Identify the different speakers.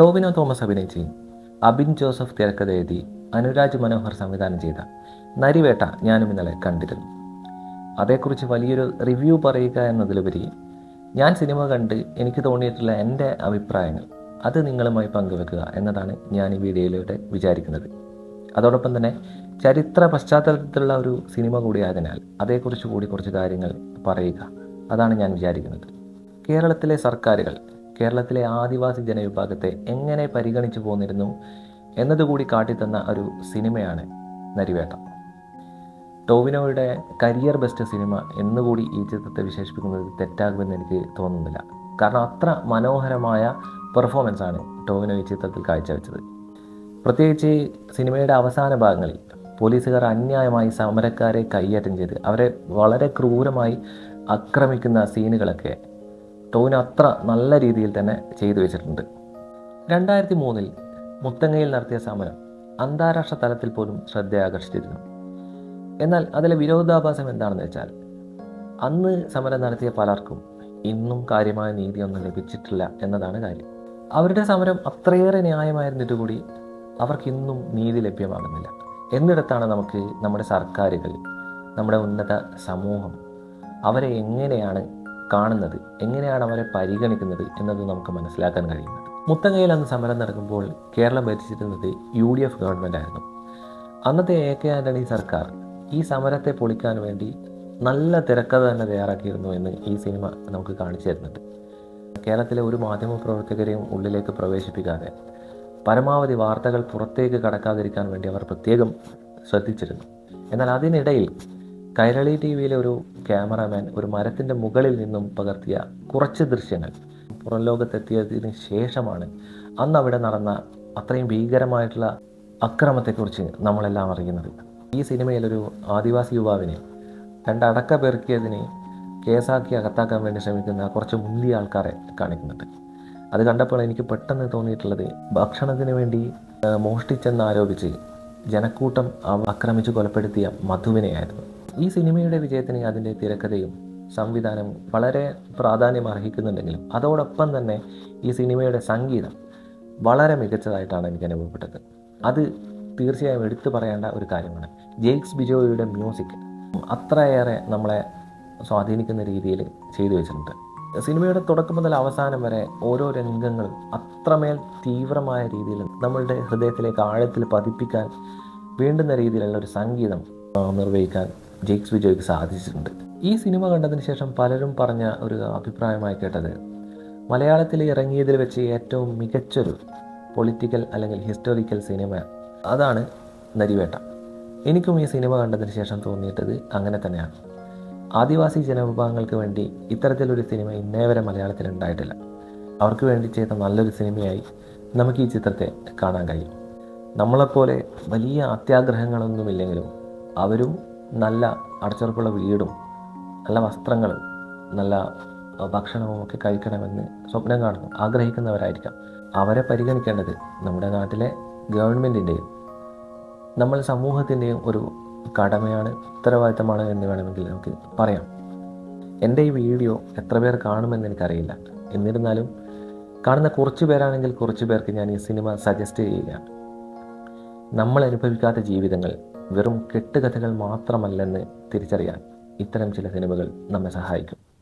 Speaker 1: ടോവിനോ തോമസ് അഭിനയിച്ച് അബിൻ ജോസഫ് തിരക്കഥ എഴുതി അനുരാജ് മനോഹർ സംവിധാനം ചെയ്ത നരിവേട്ട ഞാനും ഇന്നലെ കണ്ടിരുന്നു. അതേക്കുറിച്ച് വലിയൊരു റിവ്യൂ പറയുക എന്നതിലുപരി ഞാൻ സിനിമ കണ്ട് എനിക്ക് തോന്നിയിട്ടുള്ള എൻ്റെ അഭിപ്രായങ്ങൾ അത് നിങ്ങളുമായി പങ്കുവെക്കുക എന്നതാണ് ഞാൻ ഈ വീഡിയോയിലൂടെ വിചാരിക്കുന്നത്. അതോടൊപ്പം തന്നെ ചരിത്ര പശ്ചാത്തലത്തിലുള്ള ഒരു സിനിമ കൂടിയായതിനാൽ അതേക്കുറിച്ച് കൂടി കുറച്ച് കാര്യങ്ങൾ പറയുക, അതാണ് ഞാൻ വിചാരിക്കുന്നത്. കേരളത്തിലെ സർക്കാരുകൾ കേരളത്തിലെ ആദിവാസി ജനവിഭാഗത്തെ എങ്ങനെ പരിഗണിച്ചു പോന്നിരുന്നു എന്നതുകൂടി കാട്ടിത്തന്ന ഒരു സിനിമയാണ് നരിവേട്ട. ടോവിനോയുടെ കരിയർ ബെസ്റ്റ് സിനിമ എന്നുകൂടി ഈ ചിത്രത്തെ വിശേഷിപ്പിക്കുന്നത് തെറ്റാകുമെന്ന് എനിക്ക് തോന്നുന്നില്ല. കാരണം അത്ര മനോഹരമായ പെർഫോമൻസാണ് ടോവിനോ ഈ ചിത്രത്തിൽ കാഴ്ചവെച്ചത്. പ്രത്യേകിച്ച് സിനിമയുടെ അവസാന ഭാഗങ്ങളിൽ പോലീസുകാർ അന്യായമായി സമരക്കാരെ കൈയേറ്റം ചെയ്ത് അവരെ വളരെ ക്രൂരമായി ആക്രമിക്കുന്ന സീനുകളൊക്കെ ടോവിനോ അത്ര നല്ല രീതിയിൽ തന്നെ ചെയ്തു വെച്ചിട്ടുണ്ട്. 2003 മുത്തങ്ങയിൽ നടത്തിയ സമരം അന്താരാഷ്ട്ര തലത്തിൽ പോലും ശ്രദ്ധയാകർഷിച്ചിരുന്നു. എന്നാൽ അതിലെ വിരോധാഭാസം എന്താണെന്ന് വെച്ചാൽ അന്ന് സമരം നടത്തിയ പലർക്കും ഇന്നും കാര്യമായ നീതിയൊന്നും ലഭിച്ചിട്ടില്ല എന്നതാണ് കാര്യം. അവരുടെ സമരം അത്രയേറെ ന്യായമായിരുന്നിട്ട് കൂടി അവർക്കിന്നും നീതി ലഭ്യമാകുന്നില്ല. എന്നിടത്താണ് നമുക്ക് നമ്മുടെ സർക്കാരുകൾ, നമ്മുടെ ഉന്നത സമൂഹം അവരെ എങ്ങനെയാണ് കാണുന്നത്, എങ്ങനെയാണ് അവരെ പരിഗണിക്കുന്നത് എന്നത് നമുക്ക് മനസ്സിലാക്കാൻ കഴിയുന്നത്. മുത്തങ്ങയിൽ അന്ന് സമരം നടക്കുമ്പോൾ കേരളം ഭരിച്ചിരുന്നത് UDF ഗവൺമെൻറ് ആയിരുന്നു. അന്നത്തെ AK ആൻ്റണി സർക്കാർ ഈ സമരത്തെ പൊളിക്കാൻ വേണ്ടി നല്ല തിരക്കഥ തന്നെ തയ്യാറാക്കിയിരുന്നു എന്ന് ഈ സിനിമ നമുക്ക് കാണിച്ചു തരുന്നുണ്ട്. കേരളത്തിലെ ഒരു മാധ്യമ പ്രവർത്തകരെയും ഉള്ളിലേക്ക് പ്രവേശിപ്പിക്കാതെ പരമാവധി വാർത്തകൾ പുറത്തേക്ക് കടക്കാതിരിക്കാൻ വേണ്ടി അവർ പ്രത്യേകം ശ്രദ്ധിച്ചിരുന്നു. എന്നാൽ അതിനിടയിൽ കൈരളി TVയിലെ ഒരു ക്യാമറാമാൻ ഒരു മരത്തിൻ്റെ മുകളിൽ നിന്നും പകർത്തിയ കുറച്ച് ദൃശ്യങ്ങൾ പുറം ലോകത്തെത്തിയതിന് ശേഷമാണ് അന്ന് അവിടെ നടന്ന അത്രയും ഭീകരമായിട്ടുള്ള അക്രമത്തെക്കുറിച്ച് നമ്മളെല്ലാം അറിയുന്നത്. ഈ സിനിമയിലൊരു ആദിവാസി യുവാവിനെ 2 അടക്ക പെറുക്കിയതിന് കേസാക്കി അകത്താക്കാൻ വേണ്ടി ശ്രമിക്കുന്ന കുറച്ച് മുന്തിയ ആൾക്കാരെ കാണിക്കുന്നുണ്ട്. അത് കണ്ടപ്പോൾ എനിക്ക് പെട്ടെന്ന് തോന്നിയിട്ടുള്ളത് ഭക്ഷണത്തിന് വേണ്ടി മോഷ്ടിച്ചെന്നാരോപിച്ച് ജനക്കൂട്ടം ആക്രമിച്ച് കൊലപ്പെടുത്തിയ മധുവിനെയായിരുന്നു. ഈ സിനിമയുടെ വിജയത്തിന് അതിൻ്റെ തിരക്കഥയും സംവിധാനം വളരെ പ്രാധാന്യം അർഹിക്കുന്നുണ്ടെങ്കിലും അതോടൊപ്പം തന്നെ ഈ സിനിമയുടെ സംഗീതം വളരെ മികച്ചതായിട്ടാണ് എനിക്ക് അനുഭവപ്പെട്ടത്. അത് തീർച്ചയായും എടുത്തു പറയേണ്ട ഒരു കാര്യമാണ്. ജെയ്ക്സ് ബിജോയുടെ മ്യൂസിക് അത്രയേറെ നമ്മളെ സ്വാധീനിക്കുന്ന രീതിയിൽ ചെയ്തു വെച്ചിട്ടുണ്ട്. സിനിമയുടെ തുടക്കം മുതൽ അവസാനം വരെ ഓരോ രംഗങ്ങളും അത്രമേൽ തീവ്രമായ രീതിയിൽ നമ്മളുടെ ഹൃദയത്തിലേക്ക് ആഴത്തിൽ പതിപ്പിക്കാൻ വേണ്ടുന്ന രീതിയിലുള്ള ഒരു സംഗീതം നിർവഹിക്കാൻ ജെയ്ക്സ് ബിജോയ്ക്ക് സാധിച്ചിട്ടുണ്ട്. ഈ സിനിമ കണ്ടതിന് ശേഷം പലരും പറഞ്ഞ ഒരു അഭിപ്രായമായി കേട്ടത് മലയാളത്തിൽ ഇറങ്ങിയതിൽ വെച്ച് ഏറ്റവും മികച്ചൊരു പൊളിറ്റിക്കൽ അല്ലെങ്കിൽ ഹിസ്റ്റോറിക്കൽ സിനിമ അതാണ് നരിവേട്ട. എനിക്കും ഈ സിനിമ കണ്ടതിന് ശേഷം തോന്നിയിട്ടത് അങ്ങനെ തന്നെയാണ്. ആദിവാസി ജനവിഭാഗങ്ങൾക്ക് വേണ്ടി ഇത്തരത്തിലൊരു സിനിമ ഇന്നേ വരെ മലയാളത്തിൽ ഉണ്ടായിട്ടില്ല. അവർക്ക് വേണ്ടി ചെയ്ത നല്ലൊരു സിനിമയായി നമുക്ക് ഈ ചിത്രത്തെ കാണാൻ കഴിയും. നമ്മളെപ്പോലെ വലിയ അത്യാഗ്രഹങ്ങളൊന്നുമില്ലെങ്കിലും അവരും നല്ല അടച്ചുറപ്പുള്ള വീടും നല്ല വസ്ത്രങ്ങളും നല്ല ഭക്ഷണവും ഒക്കെ കഴിക്കണമെന്ന് സ്വപ്നം കാണുന്നു ആഗ്രഹിക്കുന്നവരായിരിക്കാം. അവരെ പരിഗണിക്കേണ്ടത് നമ്മുടെ നാട്ടിലെ ഗവൺമെൻറ്റിൻ്റെയും നമ്മൾ സമൂഹത്തിൻ്റെയും ഒരു കടമയാണ്, ഉത്തരവാദിത്തമാണ് എന്ന് വേണമെങ്കിൽ നമുക്ക് പറയാം. എൻ്റെ ഈ വീഡിയോ എത്ര പേർ കാണുമെന്ന് എനിക്കറിയില്ല. എന്നിരുന്നാലും കാണുന്ന കുറച്ച് പേരാണെങ്കിൽ കുറച്ച് പേർക്ക് ഞാൻ ഈ സിനിമ സജസ്റ്റ് ചെയ്യുകയാണ്. നമ്മൾ അനുഭവിക്കാത്ത ജീവിതങ്ങൾ വെറും കെട്ടുകഥകൾ മാത്രമല്ലെന്ന് തിരിച്ചറിയാൻ ഇത്തരം ചില സിനിമകൾ നമ്മെ സഹായിക്കും.